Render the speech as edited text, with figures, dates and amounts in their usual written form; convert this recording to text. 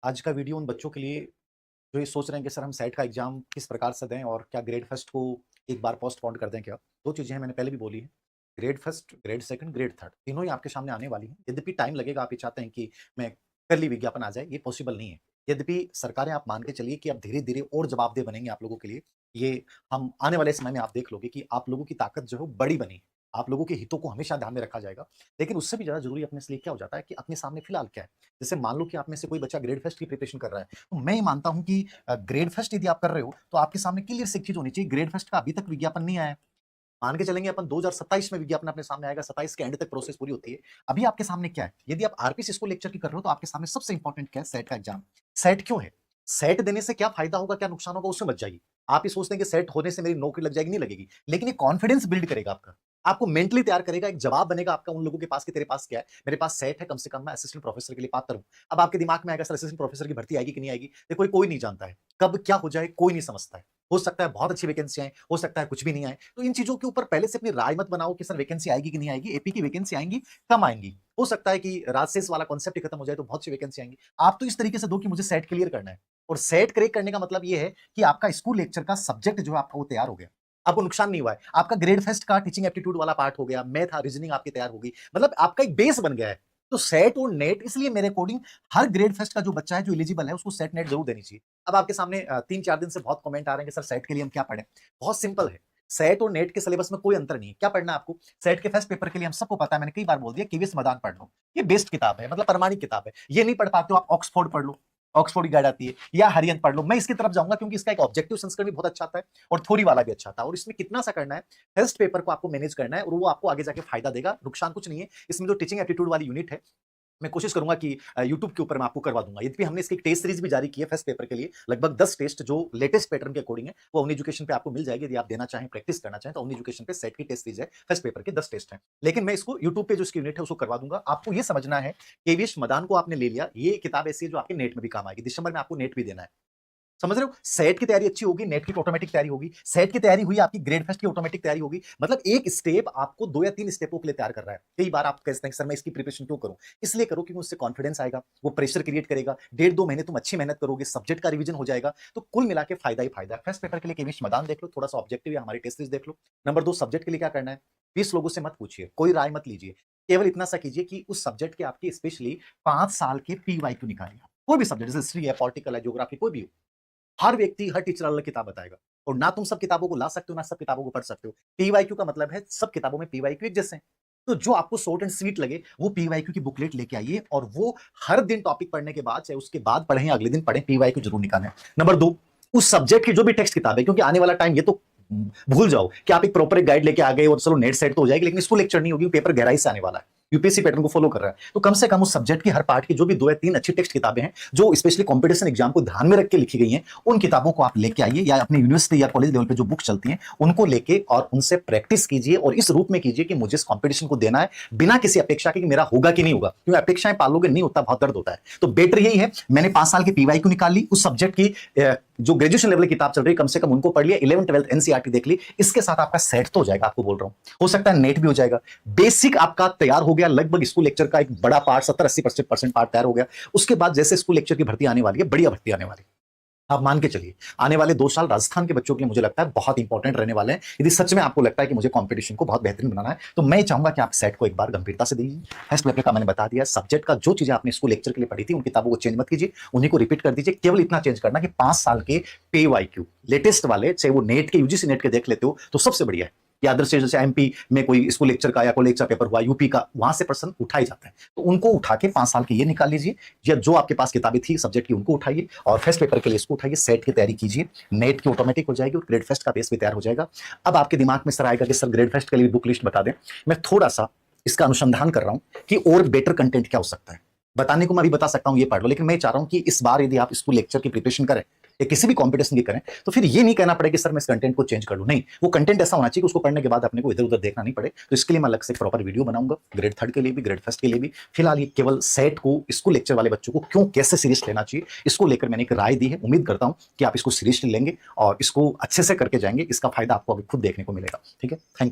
आज का वीडियो उन बच्चों के लिए जो ये सोच रहे हैं कि सर हम सेट का एग्जाम किस प्रकार से दें और क्या ग्रेड फर्स्ट को एक बार पोस्टपोन कर दें क्या? 2 चीज़ें हैं मैंने पहले भी बोली हैं। Grade first, grade second, grade third तीनों ही आपके सामने आने वाली हैं। यद्यपि टाइम लगेगा, आप ये चाहते हैं कि मैं कल ही विज्ञापन आ जाए, ये पॉसिबल नहीं है। यद्यपि सरकारें आप मान के चलिए कि अब धीरे-धीरे और जवाबदेह बनेंगे आप लोगों के लिए। ये हम आने वाले समय में आप देख लोगे कि आप लोगों की ताकत जो है वो बड़ी बनी है। आप लोगों के हितों को हमेशा ध्यान में रखा जाएगा। लेकिन उससे भी ज़्यादा ज़रूरी अपने लिए क्या हो जाता है कि अपने सामने फिलहाल क्या है? जैसे मान लो कि आप में से कोई बच्चा ग्रेड फर्स्ट की प्रिपरेशन कर रहा है, तो मैं ये मानता हूँ कि ग्रेड फर्स्ट यदि आप कर रहे हो, तो आपके सामने क्लियर सी एक चीज़ होनी चाहिए, ग्रेड फर्स्ट का अभी तक विज्ञापन नहीं आया है। मान के चलेंगे अपन 2027 में विज्ञापन अपने सामने आएगा, 27 के एंड तक प्रोसेस पूरी होती है। अभी आपके सामने क्या है? यदि आप आरपी सिस्को लेक्चर की कर रहे हो, तो आपके सामने सबसे इंपॉर्टेंट क्या है? सेट का एग्जाम। सेट क्यों है? सेट देने से क्या फायदा होगा, क्या नुकसान होगा, उससे बच जाइए। आप ये सोचते हैं कि सेट होने से मेरी नौकरी लग जाएगी, नहीं लगेगी। लेकिन ये कॉन्फिडेंस बिल्ड करेगा आपका। आपको मेंटली तैयार करेगा, एक जवाब बनेगा आपका उन लोगों के पास कि तेरे पास क्या है? मेरे पास सेट है, कम से कम मैं असिस्टेंट प्रोफेसर के लिए पात्र हूँ। अब आपके दिमाग में आएगा सर असिस्टेंट प्रोफेसर की भर्ती आएगी कि नहीं आएगी? देखो ये कोई नहीं जानता है। कब क्या हो जाए कोई नहीं समझता है। हो सकता है बहुत अच्छी वैकेंसी आए, हो सकता है कुछ भी नहीं आए। तो इन चीज़ों के ऊपर पहले से अपनी राय मत बनाओ कि सर वैकेंसी आएगी कि नहीं आएगी, एपी की वैकेंसी आएँगी, कम आएँगी। हो सकता है कि राजशेष वाला कॉन्सेप्ट ही खत्म हो जाए तो बहुत सी वैकेंसी आएँगी। आप तो इस तरीके से दो कि मुझे सेट क्लियर करना है और सेट क्रैक करने का मतलब ये है कि आपका स्कूल लेक्चर का सब्जेक्ट जो है आपका वो तैयार हो गया। आपको नुकसान नहीं हुआ है। आपका ग्रेड फेस्ट का टीचिंग एप्टीट्यूड वाला पार्ट हो गया, मैथ, रीजनिंग आपकी तैयार हो गई। मतलब आपका एक बेस बन गया है। तो सेट और नेट इसलिए मेरे अकॉर्डिंग हर ग्रेड फेस्ट का जो बच्चा है जो एलिजिबल है उसको सेट नेट जरूर देनी चाहिए। अब आपके सामने 3-4 दिन से बहुत कमेंट आ रहे हैं कि सर सेट के लिए हम क्या पढ़ें? बहुत सिंपल है। सेट और नेट के सिलेबस में कोई अंतर नहीं है। क्या पढ़ना है आपको? सेट के फर्स्ट पेपर के लिए हम सबको पता है, मैंने कई बार बोल दिया, केवीएस मदान पढ़ लो। ये बेस्ट किताब है, मतलब प्रमाणिक किताब है। ये नहीं पढ़ पाते हो आप ऑक्सफोर्ड पढ़ लो। ऑक्सफोर्ड की गाइड आती है या हरियन पढ़ लो। मैं इसकी तरफ जाऊंगा क्योंकि इसका एक ऑब्जेक्टिव संस्करण भी बहुत अच्छा आता है और थ्योरी वाला भी अच्छा आता है और इसमें कितना सा करना है, फर्स्ट पेपर को आपको मैनेज करना है और वो आपको आगे जाके फायदा देगा, नुकसान कुछ नहीं है। इसमें जो टीचिंग एप्टीट्यूड वाली यूनिट है, मैं कोशिश करूँगा कि यूट्यूब के ऊपर मैं आपको करवा दूँगा। यद्यपि हमने इसकी एक टेस्ट सीरीज़ भी जारी की है फर्स्ट पेपर के लिए। लगभग 10 टेस्ट जो लेटेस्ट पैटर्न के अकॉर्डिंग है, वो ओन एजुकेशन पे आपको मिल जाएगी। यदि आप देना चाहें, प्रैक्टिस करना चाहें, तो ओन एजुकेशन पे सेट की टेस्ट सीरीज़ है। फर्स्ट पेपर के 10 टेस्ट हैं। लेकिन मैं इसको यूट्यूब पे जो इसकी यूनिट है, उसको करवा दूँगा। आपको ये समझना है, केवीएस मदान को आपने ले लिया, ये किताब ऐसी है जो आपके नेट में भी काम आएगी। दिसंबर में आपको नेट भी देना है। समझ रहे हो? सेट की तैयारी अच्छी होगी, नेट की ऑटोमेटिक तैयारी होगी। सेट की तैयारी हुई, आपकी ग्रेड फर्स्ट की ऑटोमेटिक तैयारी होगी। मतलब एक स्टेप आपको 2 या 3 स्टेपों के लिए तैयार कर रहा है। कई बार आप कहते हैं सर मैं इसकी प्रिपरेशन क्यों करूं? इसलिए करो क्योंकि उससे कॉन्फिडेंस आएगा, वो प्रेशर क्रिएट करेगा। 1.5-2 महीने तुम अच्छी मेहनत करोगे, सब्जेक्ट का रिवीजन हो जाएगा। तो कुल मिला के फायदा ही फायदा है। फर्स्ट पेपर के लिए केमिस्ट मैदान देख लो, थोड़ा-सा ऑब्जेक्टिव या हमारी टेस्ट सीरीज देख लो। नंबर 2 सब्जेक्ट के लिए क्या करना है? 20 लोगों से मत पूछिए, कोई राय मत लीजिए। केवल इतना सा कीजिए कि उस सब्जेक्ट के आपके स्पेशली 5 साल के पीवाईक्यू निकालिए। कोई भी सब्जेक्ट जैसे हिस्ट्री है, पॉलिटिकल है, ज्योग्राफी कोई भी हो। हर व्यक्ति, हर टीचर अलग किताब बताएगा और ना तुम सब किताबों को ला सकते हो, ना सब किताबों को पढ़ सकते हो। पीवाईक्यू का मतलब है सब किताबों में पीवाईक्यू एक जैसे हैं। तो जो आपको शॉर्ट एंड स्वीट लगे, वो पीवाईक्यू की बुकलेट लेके आइए और वो हर दिन टॉपिक पढ़ने के बाद, चाहे उसके बाद पढ़ें या अगले दिन पढ़ें, पीवाईक्यू जरूर निकालें। नंबर 2, उस सब्जेक्ट की जो भी टेक्स्ट किताब है, क्योंकि आने वाला टाइम ये तो भूल जाओ कि आप एक प्रॉपर एक गाइड लेके आ गए और चलो नेट सेट तो हो जाएगी, लेकिन इसको लेक्चर नहीं होगी, पेपर गहराई से आने वाला है। यूपीएससी पैटर्न को फॉलो कर रहा है, तो कम से कम उस सब्जेक्ट की हर पार्ट की जो भी 2 या 3 अच्छी टेक्स्ट किताबें हैं, जो स्पेशली कंपटीशन एग्जाम को ध्यान में रख के लिखी गई हैं, उन किताबों को आप लेके आइए या अपनी यूनिवर्सिटी या कॉलेज लेवल पे जो बुक चलती हैं, उनको लेके और उनसे प्रैक्टिस कीजिए और इस रूप में कीजिए कि मुझे इस कंपटीशन को देना है, बिना किसी अपेक्षा के कि मेरा होगा कि नहीं होगा। क्योंकि अपेक्षाएं पालोगे नहीं होता, बहुत दर्द होता है। तो बेटर यही है, मैंने 5 साल की पीवाईक्यू निकाल ली, उस सब्जेक्ट की जो ग्रेजुएशन लेवल की किताब चल रही है कम से कम उनको पढ़ लिया, 11th-12th एनसीईआरटी देख ली, इसके साथ आपका सेट तो हो जाएगा, आपको बोल रहा हूं। हो सकता है नेट भी हो जाएगा। बेसिक आपका तैयार हो गया, लगभग स्कूल लेक्चर का एक बड़ा पार्ट 70-80% पार्ट तैयार हो गया। उसके बाद जैसे स्कूल लेक्चर की भर्ती आने वाली है, बढ़िया भर्ती आने वाली है। आप मान के चलिए, आने वाले 2 साल राजस्थान के बच्चों के लिए मुझे लगता है बहुत इंपॉर्टेंट रहने वाले हैं। यदि सच में आपको लगता है कि मुझे कंपटीशन को बहुत बेहतरीन बनाना है, तो मैं चाहूंगा कि आप सेट को एक बार गंभीरता से दीजिए। फर्स्ट पेपर का मैंने बता दिया, सब्जेक्ट का जो चीजें आपने स्कूल लेक्चर के लिए पढ़ी थी, उन किताबों को चेंज मत कीजिए, उन्हीं को रिपीट कर दीजिए। केवल इतना चेंज करना कि 5 साल के पीवाईक्यू लेटेस्ट वाले, चाहे वो नेट के, यूजीसी नेट के देख लेते हो तो सबसे बढ़िया है। या अदर स्टेट जैसे एमपी में कोई स्कूल लेक्चर का या कॉलेज का पेपर हुआ, यूपी का, वहां से प्रश्न उठाए जाते हैं, तो उनको उठा के 5 साल के ये निकाल लीजिए, या जो आपके पास किताबें थी सब्जेक्ट की उनको उठाइए और फर्स्ट पेपर के लिए इसको उठाइए, सेट की तैयारी कीजिए। नेट की ऑटोमेटिक हो जाएगी और ग्रेड फर्स्ट का बेस भी तैयार हो जाएगा। अब आपके दिमाग में सर आएगा कि सर ग्रेड फर्स्ट के लिए बुक लिस्ट बता दें। मैं थोड़ा सा इसका अनुसंधान कर रहा हूं कि और बेटर कंटेंट क्या हो सकता है। बताने को मैं भी बता सकता हूं, ये पढ़ लो, लेकिन मैं चाह रहा हूं कि इस बार यदि आप स्कूल लेक्चर की प्रिपरेशन करें या किसी भी कंपटीशन की करें, तो फिर ये नहीं कहना पड़े कि सर मैं इस कंटेंट को चेंज कर लूं। नहीं, वो कंटेंट ऐसा होना चाहिए कि उसको पढ़ने के बाद अपने को इधर उधर देखना नहीं पड़े। तो इसके लिए मैं अलग से प्रॉपर वीडियो बनाऊंगा, ग्रेड थर्ड के लिए भी, ग्रेड फर्स्ट के लिए भी। फिलहाल ये केवल सेट को, स्कूल लेक्चर वाले बच्चों को क्यों, कैसे सीरियस लेना चाहिए, इसको लेकर मैंने एक राय दी है। उम्मीद करता हूं कि आप इसको सीरियसली लेंगे और इसको अच्छे से करके जाएंगे। इसका फायदा आपको अभी खुद देखने को मिलेगा। ठीक है, थैंक